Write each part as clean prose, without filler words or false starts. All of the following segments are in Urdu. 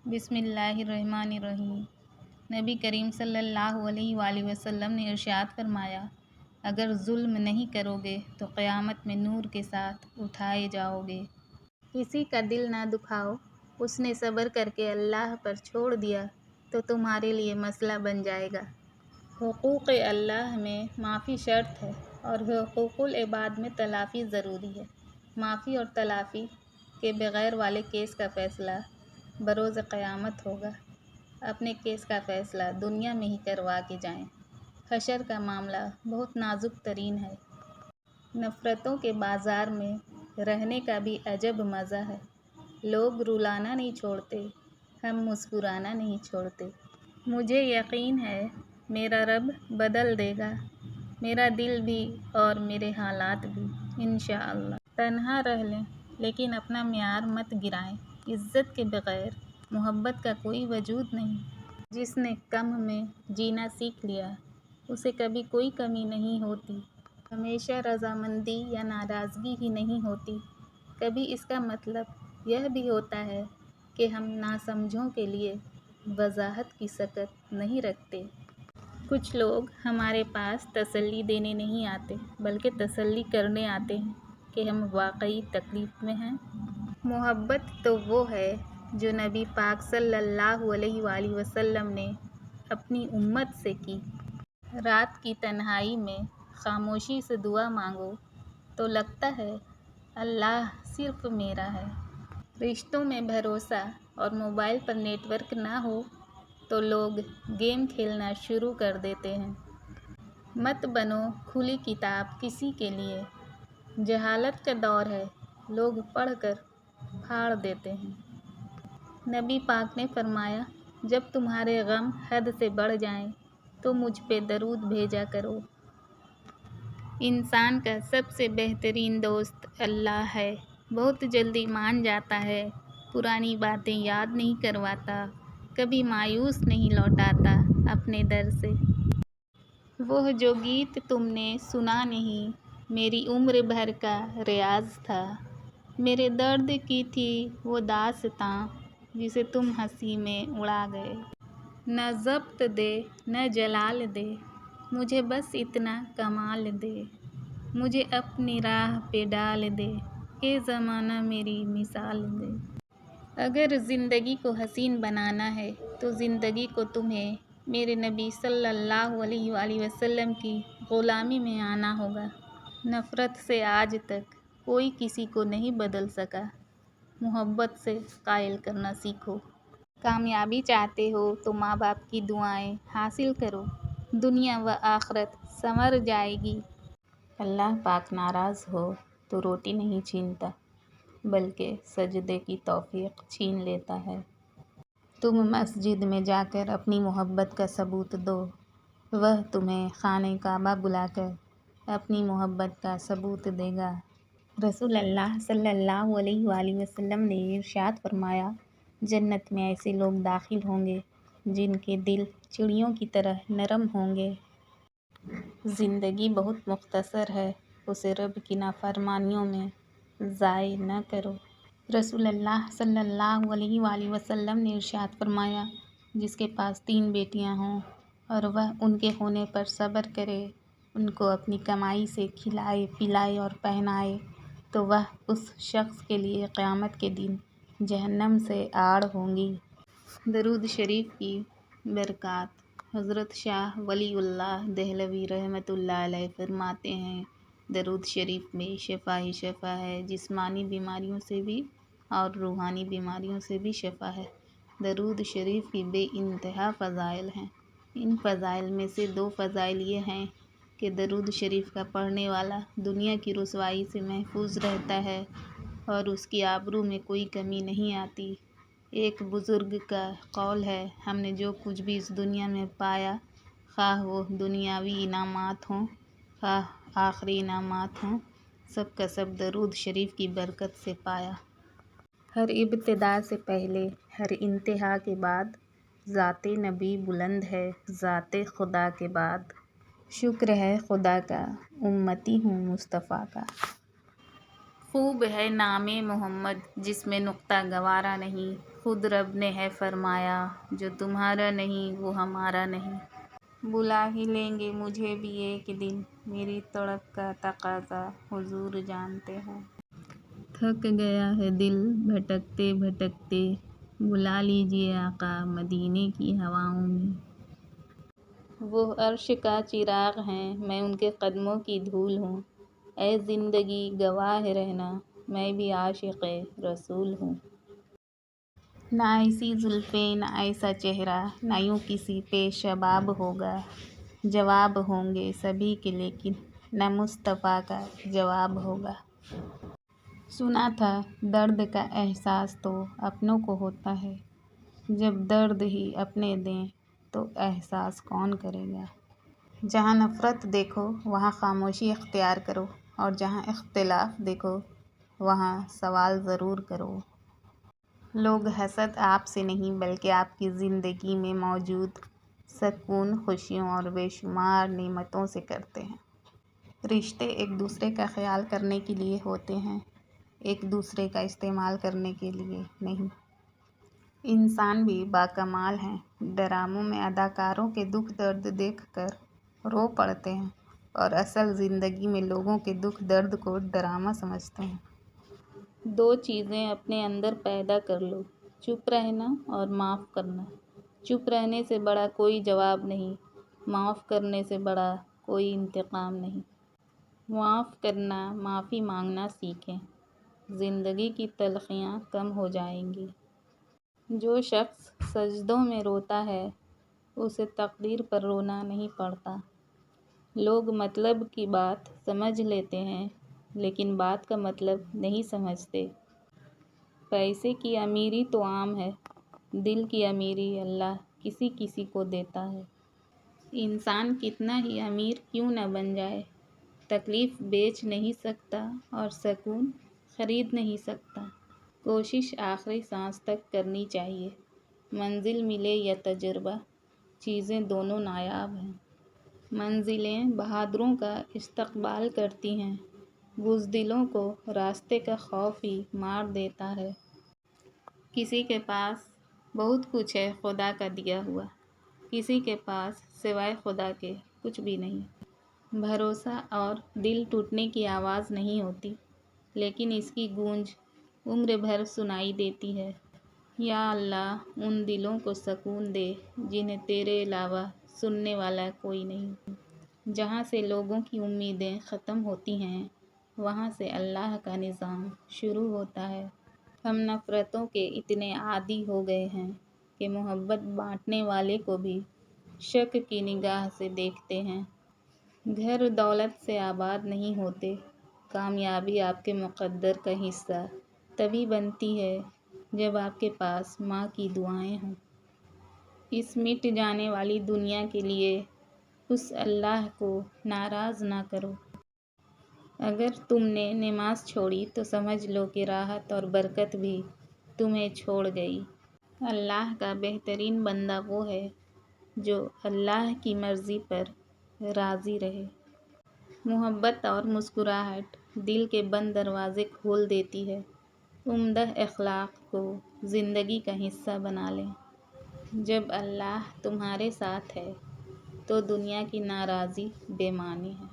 بسم اللہ الرحمن الرحیم۔ نبی کریم صلی اللہ علیہ وآلہ وسلم نے ارشاد فرمایا، اگر ظلم نہیں کرو گے تو قیامت میں نور کے ساتھ اٹھائے جاؤ گے۔ کسی کا دل نہ دکھاؤ، اس نے صبر کر کے اللہ پر چھوڑ دیا تو تمہارے لیے مسئلہ بن جائے گا۔ حقوق اللہ میں معافی شرط ہے اور حقوق العباد میں تلافی ضروری ہے۔ معافی اور تلافی کے بغیر والے کیس کا فیصلہ بروز قیامت ہوگا۔ اپنے کیس کا فیصلہ دنیا میں ہی کروا کے جائیں۔ حشر کا معاملہ بہت نازک ترین ہے۔ نفرتوں کے بازار میں رہنے کا بھی عجب مزہ ہے۔ لوگ رلانا نہیں چھوڑتے، ہم مسکرانا نہیں چھوڑتے۔ مجھے یقین ہے میرا رب بدل دے گا، میرا دل بھی اور میرے حالات بھی، انشاءاللہ۔ تنہا رہ لیں لیکن اپنا معیار مت گرائیں۔ عزت کے بغیر محبت کا کوئی وجود نہیں۔ جس نے کم میں جینا سیکھ لیا، اسے کبھی کوئی کمی نہیں ہوتی۔ ہمیشہ رضامندی یا ناراضگی ہی نہیں ہوتی۔ کبھی اس کا مطلب یہ بھی ہوتا ہے کہ ہم ناسمجھوں کے لیے وضاحت کی سکت نہیں رکھتے۔ کچھ لوگ ہمارے پاس تسلی دینے نہیں آتے بلکہ تسلی کرنے آتے ہیں کہ ہم واقعی تکلیف میں ہیں۔ محبت تو وہ ہے جو نبی پاک صلی اللہ علیہ وآلہ وسلم نے اپنی امت سے کی۔ رات کی تنہائی میں خاموشی سے دعا مانگو تو لگتا ہے اللہ صرف میرا ہے۔ رشتوں میں بھروسہ اور موبائل پر نیٹ ورک نہ ہو تو لوگ گیم کھیلنا شروع کر دیتے ہیں۔ مت بنو کھلی کتاب کسی کے لیے۔ جہالت کا دور ہے، لوگ پڑھ کر پھاڑ دیتے ہیں۔ نبی پاک نے فرمایا، جب تمہارے غم حد سے بڑھ جائیں تو مجھ پہ درود بھیجا کرو۔ انسان کا سب سے بہترین دوست اللہ ہے۔ بہت جلدی مان جاتا ہے، پرانی باتیں یاد نہیں کرواتا، کبھی مایوس نہیں لوٹاتا اپنے در سے۔ وہ جو گیت تم نے سنا نہیں، میری عمر بھر کا ریاض تھا۔ میرے درد کی تھی وہ داستاں جسے تم ہنسی میں اڑا گئے۔ نہ ضبط دے نہ جلال دے، مجھے بس اتنا کمال دے۔ مجھے اپنی راہ پہ ڈال دے، اے زمانہ میری مثال دے۔ اگر زندگی کو حسین بنانا ہے تو زندگی کو تمہیں میرے نبی صلی اللہ علیہ وآلہ وسلم کی غلامی میں آنا ہوگا۔ نفرت سے آج تک کوئی کسی کو نہیں بدل سکا۔ محبت سے قائل کرنا سیکھو۔ کامیابی چاہتے ہو تو ماں باپ کی دعائیں حاصل کرو، دنیا و آخرت سنور جائے گی۔ اللہ پاک ناراض ہو تو روٹی نہیں چھینتا بلکہ سجدے کی توفیق چھین لیتا ہے۔ تم مسجد میں جا کر اپنی محبت کا ثبوت دو، وہ تمہیں خانہ کعبہ بلا کر اپنی محبت کا ثبوت دے گا۔ رسول اللہ صلی اللہ علیہ وآلہ وسلم نے ارشاد فرمایا، جنت میں ایسے لوگ داخل ہوں گے جن کے دل چڑیوں کی طرح نرم ہوں گے۔ زندگی بہت مختصر ہے، اسے رب کی نافرمانیوں میں ضائع نہ کرو۔ رسول اللہ صلی اللہ علیہ وآلہ وسلم نے ارشاد فرمایا، جس کے پاس 3 بیٹیاں ہوں اور وہ ان کے ہونے پر صبر کرے، ان کو اپنی کمائی سے کھلائے پلائے اور پہنائے تو وہ اس شخص کے لیے قیامت کے دن جہنم سے آڑ ہوں گی۔ درود شریف کی برکات۔ حضرت شاہ ولی اللہ دہلوی رحمۃ اللہ علیہ فرماتے ہیں، درود شریف میں شفا ہی شفا ہے، جسمانی بیماریوں سے بھی اور روحانی بیماریوں سے بھی شفا ہے۔ درود شریف کی بے انتہا فضائل ہیں۔ ان فضائل میں سے 2 فضائل یہ ہیں کہ درود شریف کا پڑھنے والا دنیا کی رسوائی سے محفوظ رہتا ہے اور اس کی آبرو میں کوئی کمی نہیں آتی۔ ایک بزرگ کا قول ہے، ہم نے جو کچھ بھی اس دنیا میں پایا، خواہ وہ دنیاوی انعامات ہوں خواہ آخری انعامات ہوں، سب کا سب درود شریف کی برکت سے پایا۔ ہر ابتدا سے پہلے، ہر انتہا کے بعد ذات نبی بلند ہے، ذات خدا کے بعد۔ شکر ہے خدا کا، امتی ہوں مصطفیٰ کا۔ خوب ہے نام محمد جس میں نقطہ گوارا نہیں، خود رب نے ہے فرمایا جو تمہارا نہیں وہ ہمارا نہیں۔ بلا ہی لیں گے مجھے بھی ایک دن، میری تڑپ کا تقاضا حضور جانتے ہیں۔ تھک گیا ہے دل بھٹکتے بھٹکتے، بلا لیجئے آقا مدینے کی ہواؤں میں۔ وہ عرش کا چراغ ہیں، میں ان کے قدموں کی دھول ہوں۔ اے زندگی گواہ رہنا، میں بھی عاشق رسول ہوں۔ نہ ایسی زلفیں نہ ایسا چہرہ، نہ یوں کسی پہ شباب ہوگا۔ جواب ہوں گے سبھی کے لیکن نہ مصطفیٰ کا جواب ہوگا۔ سنا تھا درد کا احساس تو اپنوں کو ہوتا ہے، جب درد ہی اپنے دیں تو احساس کون کرے گا۔ جہاں نفرت دیکھو وہاں خاموشی اختیار کرو، اور جہاں اختلاف دیکھو وہاں سوال ضرور کرو۔ لوگ حسد آپ سے نہیں بلکہ آپ کی زندگی میں موجود سکون، خوشیوں اور بے شمار نعمتوں سے کرتے ہیں۔ رشتے ایک دوسرے کا خیال کرنے کے لیے ہوتے ہیں، ایک دوسرے کا استعمال کرنے کے لیے نہیں۔ انسان بھی باکمال ہیں، ڈراموں میں اداکاروں کے دکھ درد دیکھ کر رو پڑتے ہیں اور اصل زندگی میں لوگوں کے دکھ درد کو ڈرامہ سمجھتے ہیں۔ دو چیزیں اپنے اندر پیدا کر لو، چپ رہنا اور معاف کرنا۔ چپ رہنے سے بڑا کوئی جواب نہیں، معاف کرنے سے بڑا کوئی انتقام نہیں۔ معاف کرنا، معافی مانگنا سیکھیں، زندگی کی تلخیاں کم ہو جائیں گی۔ جو شخص سجدوں میں روتا ہے اسے تقدیر پر رونا نہیں پڑتا۔ لوگ مطلب کی بات سمجھ لیتے ہیں لیکن بات کا مطلب نہیں سمجھتے۔ پیسے کی امیری تو عام ہے، دل کی امیری اللہ کسی کسی کو دیتا ہے۔ انسان کتنا ہی امیر کیوں نہ بن جائے، تکلیف بیچ نہیں سکتا اور سکون خرید نہیں سکتا۔ کوشش آخری سانس تک کرنی چاہیے، منزل ملے یا تجربہ، چیزیں دونوں نایاب ہیں۔ منزلیں بہادروں کا استقبال کرتی ہیں، بزدلوں کو راستے کا خوف ہی مار دیتا ہے۔ کسی کے پاس بہت کچھ ہے خدا کا دیا ہوا، کسی کے پاس سوائے خدا کے کچھ بھی نہیں۔ بھروسہ اور دل ٹوٹنے کی آواز نہیں ہوتی، لیکن اس کی گونج عمر بھر سنائی دیتی ہے۔ یا اللہ ان دلوں کو سکون دے جنہیں تیرے علاوہ سننے والا کوئی نہیں۔ جہاں سے لوگوں کی امیدیں ختم ہوتی ہیں وہاں سے اللہ کا نظام شروع ہوتا ہے۔ ہم نفرتوں کے اتنے عادی ہو گئے ہیں کہ محبت بانٹنے والے کو بھی شک کی نگاہ سے دیکھتے ہیں۔ گھر دولت سے آباد نہیں ہوتے، کامیابی آپ کے مقدر کا حصہ تبھی بنتی ہے جب آپ کے پاس ماں کی دعائیں ہوں۔ اس مٹ جانے والی دنیا کے لیے اس اللہ کو ناراض نہ کرو۔ اگر تم نے نماز چھوڑی تو سمجھ لو کہ راحت اور برکت بھی تمہیں چھوڑ گئی۔ اللہ کا بہترین بندہ وہ ہے جو اللہ کی مرضی پر راضی رہے۔ محبت اور مسکراہٹ دل کے بند دروازے کھول دیتی ہے۔ عمدہ اخلاق کو زندگی کا حصہ بنا لیں۔ جب اللہ تمہارے ساتھ ہے تو دنیا کی ناراضی بے معنی ہے۔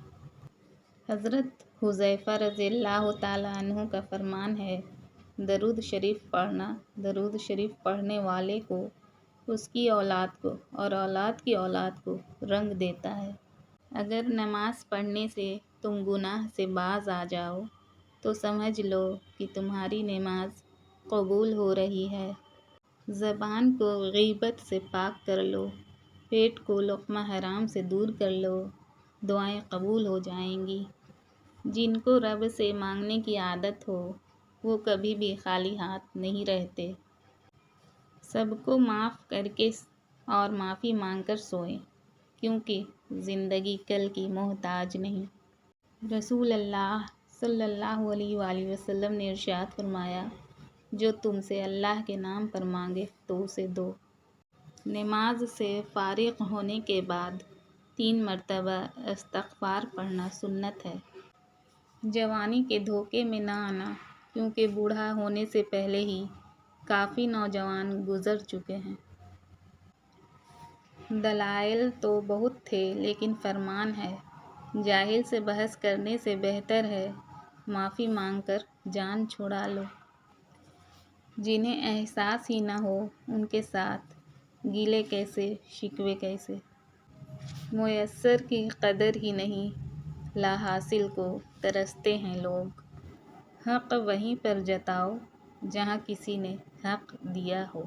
حضرت حذیفہ رضی اللہ تعالیٰ عنہ کا فرمان ہے، درود شریف پڑھنا درود شریف پڑھنے والے کو، اس کی اولاد کو اور اولاد کی اولاد کو رنگ دیتا ہے۔ اگر نماز پڑھنے سے تم گناہ سے باز آ جاؤ تو سمجھ لو کہ تمہاری نماز قبول ہو رہی ہے۔ زبان کو غیبت سے پاک کر لو، پیٹ کو لقمہ حرام سے دور کر لو، دعائیں قبول ہو جائیں گی۔ جن کو رب سے مانگنے کی عادت ہو وہ کبھی بھی خالی ہاتھ نہیں رہتے۔ سب کو معاف کر کے اور معافی مانگ کر سوئیں، کیونکہ زندگی کل کی محتاج نہیں۔ رسول اللہ صلی اللہ علیہ وآلہ وسلم نے ارشاد فرمایا، جو تم سے اللہ کے نام پر مانگے تو اسے دو۔ نماز سے فارغ ہونے کے بعد 3 مرتبہ استغفار پڑھنا سنت ہے۔ جوانی کے دھوکے میں نہ آنا، کیونکہ بوڑھا ہونے سے پہلے ہی کافی نوجوان گزر چکے ہیں۔ دلائل تو بہت تھے لیکن فرمان ہے، جاہل سے بحث کرنے سے بہتر ہے معافی مانگ کر جان چھڑا لو۔ جنہیں احساس ہی نہ ہو ان کے ساتھ گلے کیسے شکوے کیسے۔ میسر کی قدر ہی نہیں، لاحاصل کو ترستے ہیں لوگ۔ حق وہیں پر جتاؤ جہاں کسی نے حق دیا ہو۔